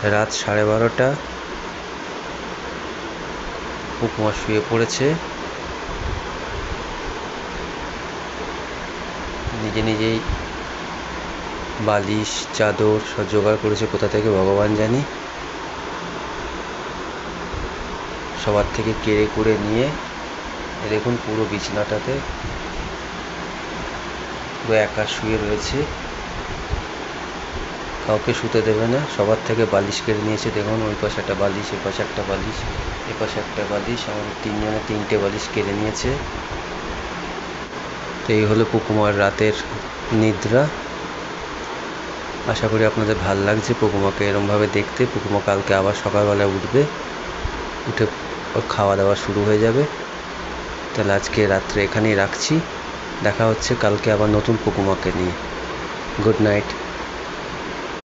রাত 12:30। পুকুমা শুয়ে পড়েছে। নিজে নিজেই বালিশ চাদর সব জোগাড় করেছে কোথা থেকে ভগবান জানি। সবার থেকে কেড়ে কুড়ে নিয়ে দেখুন পুরো বিছানাটাতে পুরো একা শুয়ে রয়েছে। কাউকে শুতে দেবে না, সবার থেকে বালিশ কেড়ে নিয়েছে। দেখুন ওই পাশে একটা বালিশ, এ পাশে একটা বালিশ, এ পাশে একটা বালিশ, আমাদের তিনজনে 3টে বালিশ কেড়ে নিয়েছে। তো এই হলো পুকুমার রাতের নিদ্রা। আশা করি আপনাদের ভাল লাগছে পুকুমাকে এরমভাবে দেখতে। পুকুমা কালকে আবার সকালবেলায় উঠবে, উঠে ওর খাওয়া দাওয়া শুরু হয়ে যাবে। তাহলে আজকে রাত্রে এখানেই রাখছি, দেখা হচ্ছে কালকে আবার নতুন পুকুমাকে নিয়ে। Good night.